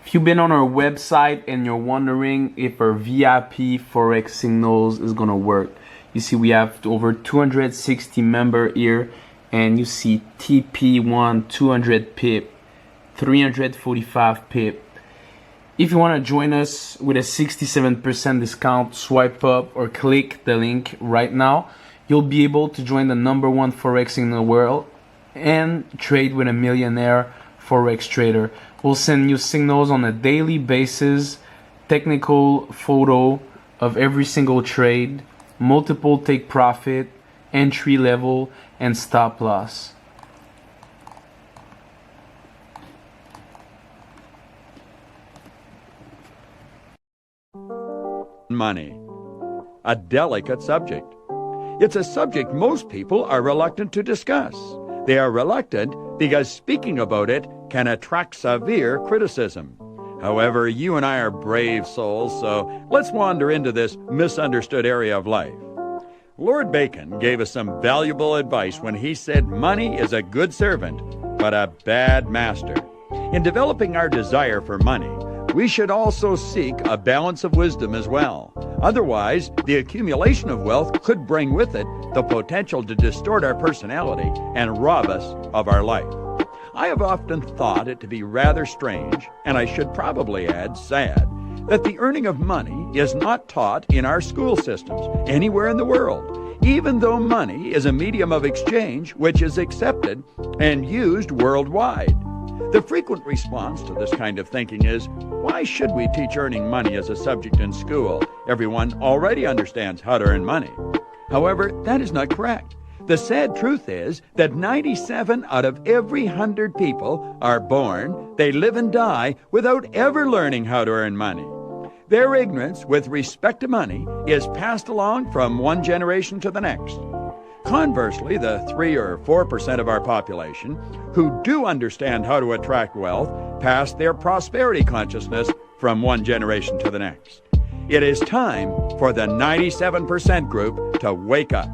If you've been on our website and you're wondering if our VIP Forex signals is gonna work, you see we have over 260 member here, and you see TP1 200 pip, 345 pip. If you want to join us with a 67% discount, swipe up or click the link right now. You'll be able to join the #1 Forex in the world and trade with a millionaire Forex trader. We'll send you signals on a daily basis, technical photo of every single trade, multiple take profit, entry level, and stop loss. Money, a delicate subject. It's a subject most people are reluctant to discuss. They are reluctant because speaking about it can attract severe criticism. However, you and I are brave souls, so let's wander into this misunderstood area of life. Lord Bacon gave us some valuable advice when he said money is a good servant, but a bad master. In developing our desire for money, we should also seek a balance of wisdom as well. Otherwise, the accumulation of wealth could bring with it the potential to distort our personality and rob us of our life. I have often thought it to be rather strange, and I should probably add sad, that the earning of money is not taught in our school systems anywhere in the world, even though money is a medium of exchange which is accepted and used worldwide. The frequent response to this kind of thinking is, why should we teach earning money as a subject in school? Everyone already understands how to earn money. However, that is not correct. The sad truth is that 97 out of every 100 people are born, they live and die without ever learning how to earn money. Their ignorance with respect to money is passed along from one generation to the next. Conversely, the 3 or 4% of our population who do understand how to attract wealth pass their prosperity consciousness from one generation to the next. It is time for the 97% group to wake up.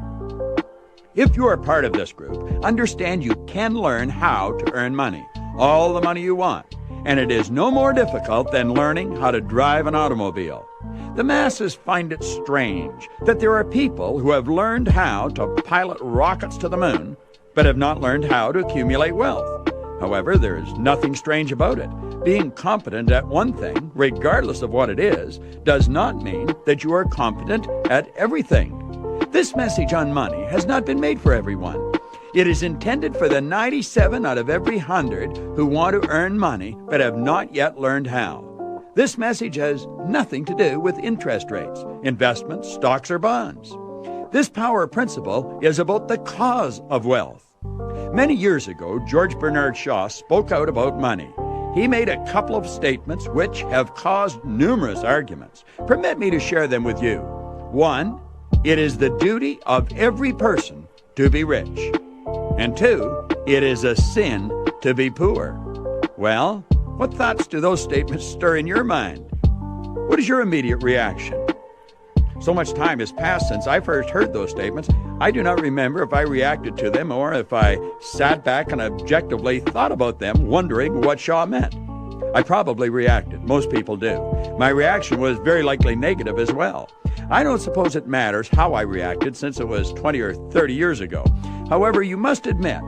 If you are part of this group, understand you can learn how to earn money, all the money you want, and it is no more difficult than learning how to drive an automobile. The masses find it strange that there are people who have learned how to pilot rockets to the moon, but have not learned how to accumulate wealth. However, there is nothing strange about it. Being competent at one thing, regardless of what it is, does not mean that you are competent at everything. This message on money has not been made for everyone. It is intended for the 97 out of every 100 who want to earn money but have not yet learned how. This message has nothing to do with interest rates, investments, stocks, or bonds. This power principle is about the cause of wealth. Many years ago, George Bernard Shaw spoke out about money. He made a couple of statements which have caused numerous arguments. Permit me to share them with you. 1, it is the duty of every person to be rich. And 2, it is a sin to be poor. Well, what thoughts do those statements stir in your mind? What is your immediate reaction? So much time has passed since I first heard those statements, I do not remember if I reacted to them or if I sat back and objectively thought about them, wondering what Shaw meant. I probably reacted. Most people do. My reaction was very likely negative as well. I don't suppose it matters how I reacted since it was 20 or 30 years ago. However, you must admit,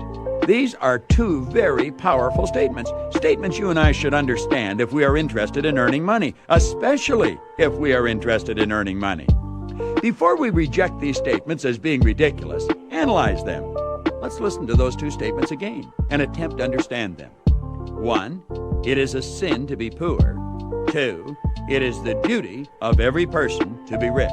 these are two very powerful statements. Statements you and I should understand if we are interested in earning money, especially if we are interested in earning money. Before we reject these statements as being ridiculous, analyze them. Let's listen to those two statements again and attempt to understand them. 1, it is a sin to be poor. 2, it is the duty of every person to be rich.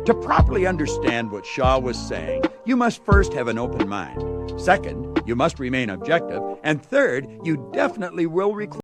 To properly understand what Shaw was saying, you must first have an open mind. Second, you must remain objective. And third, you definitely will require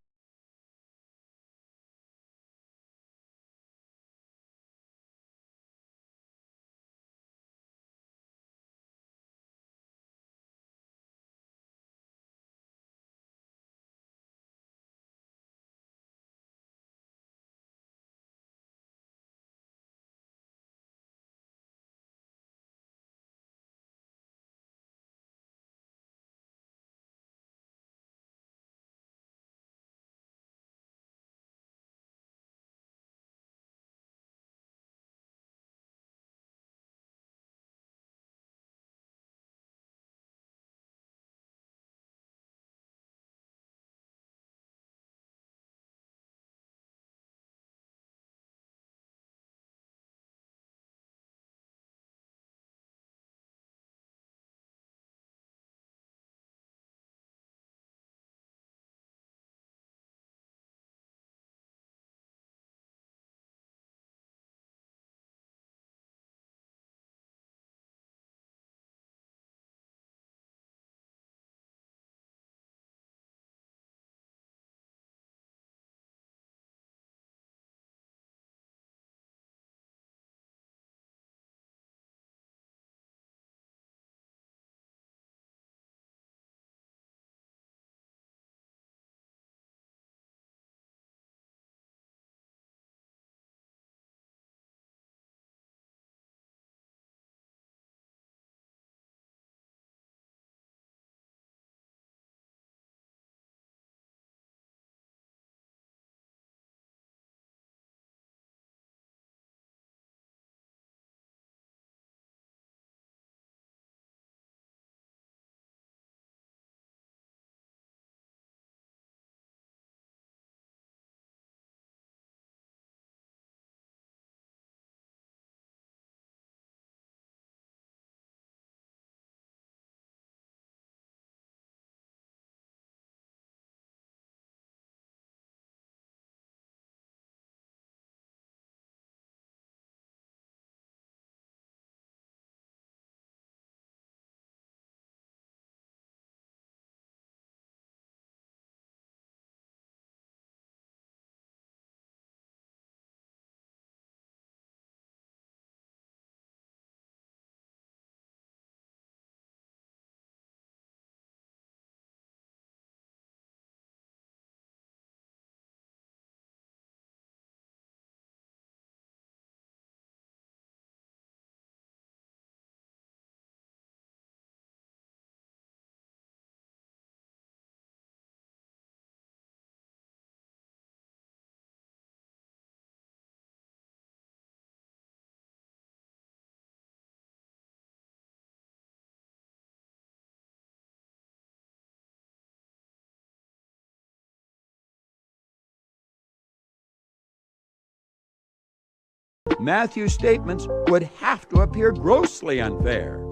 Matthew's statements would have to appear grossly unfair.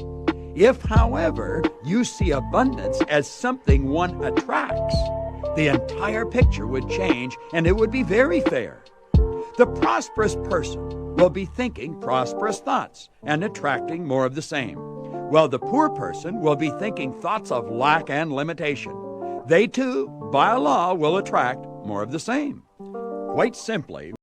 If, however, you see abundance as something one attracts, the entire picture would change and it would be very fair. The prosperous person will be thinking prosperous thoughts and attracting more of the same, while the poor person will be thinking thoughts of lack and limitation. They too, by law, will attract more of the same. Quite simply,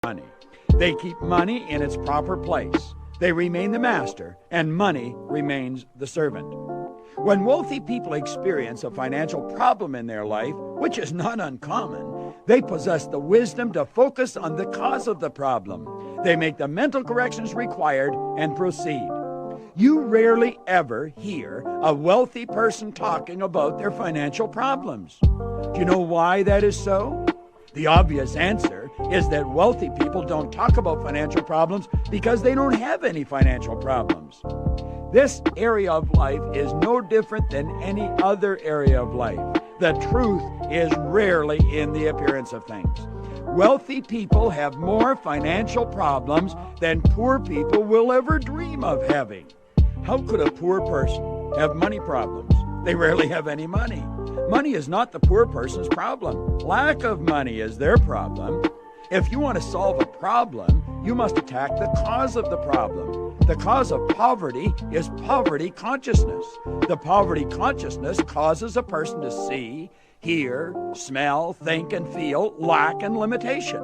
money. They keep money in its proper place. They remain the master, and money remains the servant. When wealthy people experience a financial problem in their life, which is not uncommon, they possess the wisdom to focus on the cause of the problem. They make the mental corrections required and proceed. You rarely ever hear a wealthy person talking about their financial problems. Do you know why that is so? The obvious answer is that wealthy people don't talk about financial problems because they don't have any financial problems. This area of life is no different than any other area of life. The truth is rarely in the appearance of things. Wealthy people have more financial problems than poor people will ever dream of having. How could a poor person have money problems? They rarely have any money. Money is not the poor person's problem. Lack of money is their problem. If you want to solve a problem, you must attack the cause of the problem. The cause of poverty is poverty consciousness. The poverty consciousness causes a person to see, hear, smell, think, and feel lack and limitation.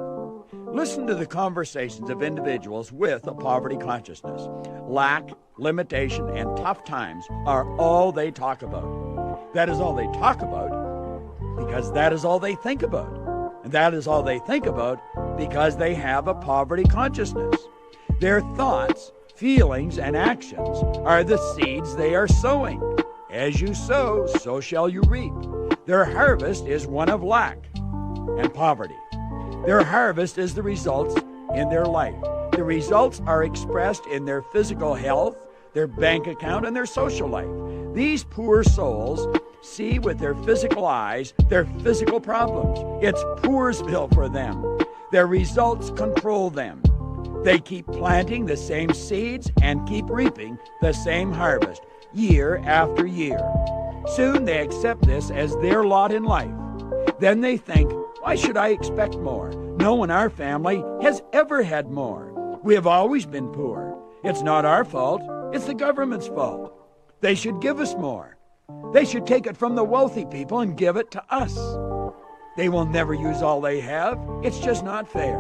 Listen to the conversations of individuals with a poverty consciousness. Lack, limitation, and tough times are all they talk about. That is all they talk about because that is all they think about. And that is all they think about because they have a poverty consciousness. Their thoughts, feelings, and actions are the seeds they are sowing. As you sow, so shall you reap. Their harvest is one of lack and poverty. Their harvest is the results in their life. The results are expressed in their physical health, their bank account, and their social life. These poor souls see with their physical eyes their physical problems. It's Poorsville for them. Their results control them. They keep planting the same seeds and keep reaping the same harvest year after year. Soon they accept this as their lot in life. Then they think, why should I expect more? No one in our family has ever had more. We have always been poor. It's not our fault. It's the government's fault. They should give us more. They should take it from the wealthy people and give it to us. They will never use all they have. It's just not fair.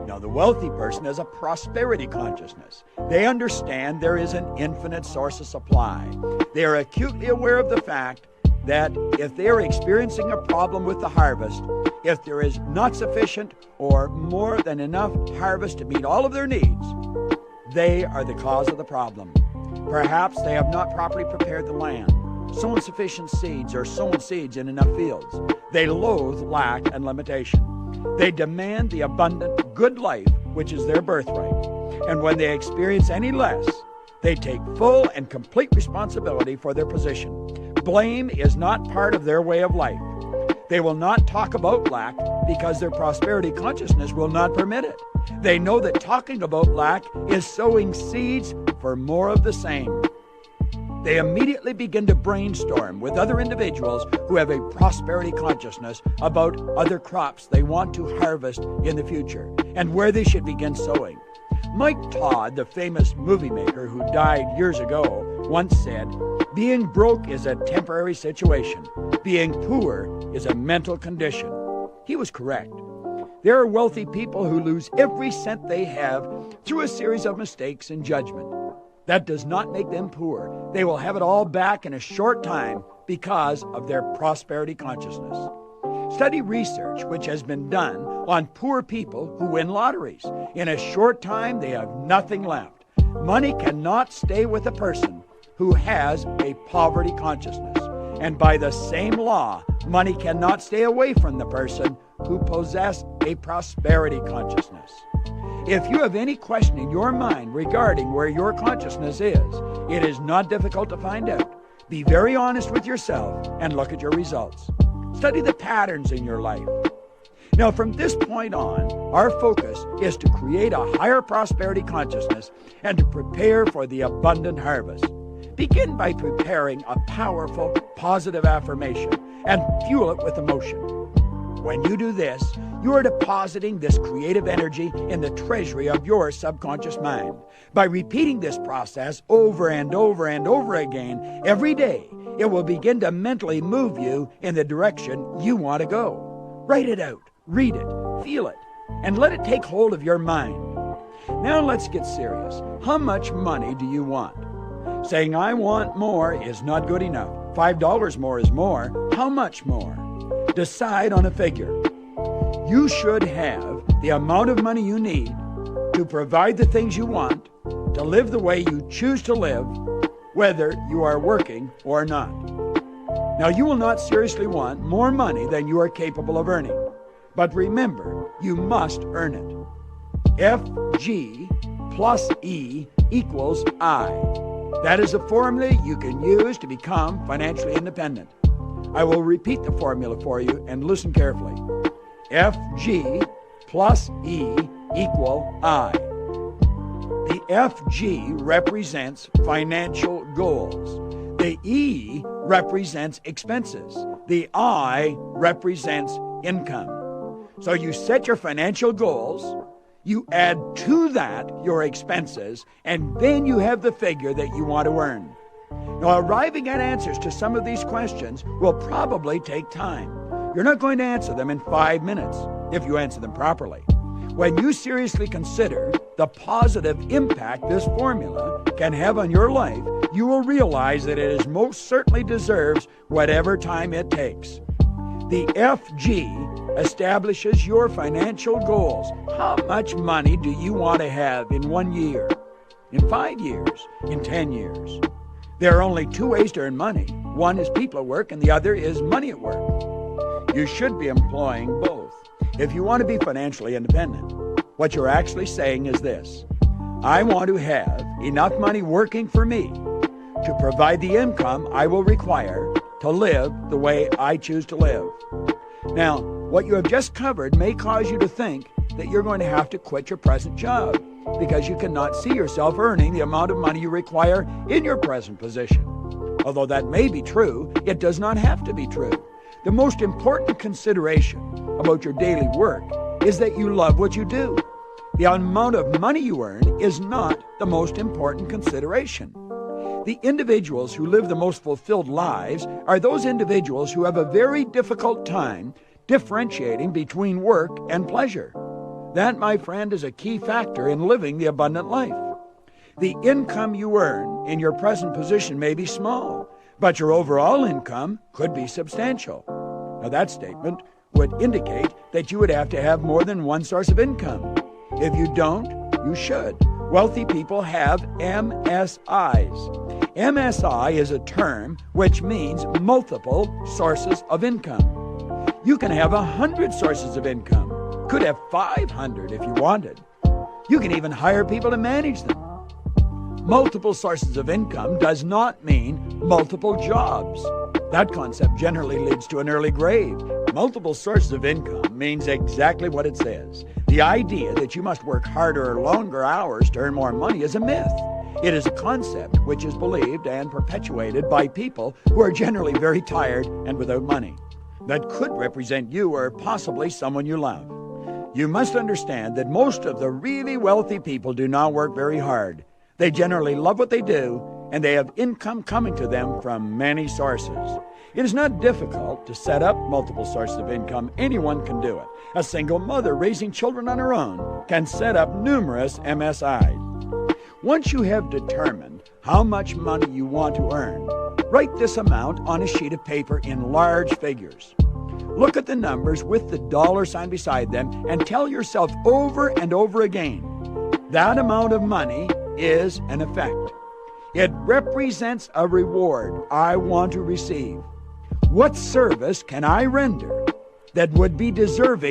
Now, the wealthy person has a prosperity consciousness. They understand there is an infinite source of supply. They are acutely aware of the fact that if they are experiencing a problem with the harvest, if there is not sufficient or more than enough harvest to meet all of their needs, they are the cause of the problem. Perhaps they have not properly prepared the land, sown sufficient seeds, or sown seeds in enough fields. They loathe lack and limitation. They demand the abundant, good life, which is their birthright. And when they experience any less, they take full and complete responsibility for their position. Blame is not part of their way of life. They will not talk about lack because their prosperity consciousness will not permit it. They know that talking about lack is sowing seeds for more of the same. They immediately begin to brainstorm with other individuals who have a prosperity consciousness about other crops they want to harvest in the future and where they should begin sowing. Mike Todd, the famous movie maker who died years ago, once said, "Being broke is a temporary situation. Being poor is a mental condition." He was correct. There are wealthy people who lose every cent they have through a series of mistakes and judgment. That does not make them poor. They will have it all back in a short time because of their prosperity consciousness. Study research which has been done on poor people who win lotteries. In a short time, they have nothing left. Money cannot stay with a person who has a poverty consciousness. And by the same law, money cannot stay away from the person who possesses a prosperity consciousness. If you have any question in your mind regarding where your consciousness is, it is not difficult to find out. Be very honest with yourself and look at your results. Study the patterns in your life. Now, from this point on, our focus is to create a higher prosperity consciousness and to prepare for the abundant harvest. Begin by preparing a powerful, positive affirmation and fuel it with emotion. When you do this, you are depositing this creative energy in the treasury of your subconscious mind. By repeating this process over and over and over again every day, it will begin to mentally move you in the direction you want to go. Write it out, read it, feel it, and let it take hold of your mind. Now let's get serious. How much money do you want? Saying I want more is not good enough. $5 more is more. How much more? Decide on a figure. You should have the amount of money you need to provide the things you want, to live the way you choose to live, whether you are working or not. Now, you will not seriously want more money than you are capable of earning. But remember, you must earn it. FG plus E equals I. That is a formula you can use to become financially independent. I will repeat the formula for you and listen carefully. FG plus E equal I. The FG represents financial goals. The E represents expenses. The I represents income. So you set your financial goals, you add to that your expenses, and then you have the figure that you want to earn. Now, arriving at answers to some of these questions will probably take time. You're not going to answer them in 5 minutes if you answer them properly. When you seriously consider the positive impact this formula can have on your life, you will realize that it most certainly deserves whatever time it takes. The FG establishes your financial goals. How much money do you want to have in 1 year, in 5 years, in 10 years? There are only two ways to earn money. One is people at work and the other is money at work. You should be employing both. If you want to be financially independent, what you're actually saying is this: I want to have enough money working for me to provide the income I will require to live the way I choose to live. Now, what you have just covered may cause you to think that you're going to have to quit your present job because you cannot see yourself earning the amount of money you require in your present position. Although that may be true, it does not have to be true. The most important consideration about your daily work is that you love what you do. The amount of money you earn is not the most important consideration. The individuals who live the most fulfilled lives are those individuals who have a very difficult time differentiating between work and pleasure. That, my friend, is a key factor in living the abundant life. The income you earn in your present position may be small, but your overall income could be substantial. Now, that statement would indicate that you would have to have more than one source of income. If you don't, you should. Wealthy people have MSIs. MSI is a term which means multiple sources of income. You can have 100 sources of income. Could have 500 if you wanted. You can even hire people to manage them. Multiple sources of income does not mean multiple jobs. That concept generally leads to an early grave. Multiple sources of income means exactly what it says. The idea that you must work harder or longer hours to earn more money is a myth. It is a concept which is believed and perpetuated by people who are generally very tired and without money. That could represent you or possibly someone you love. You must understand that most of the really wealthy people do not work very hard. They generally love what they do, and they have income coming to them from many sources. It is not difficult to set up multiple sources of income. Anyone can do it. A single mother raising children on her own can set up numerous MSIs. Once you have determined how much money you want to earn, write this amount on a sheet of paper in large figures. Look at the numbers with the dollar sign beside them and tell yourself over and over again, that amount of money is an effect. It represents a reward I want to receive. What service can I render that would be deserving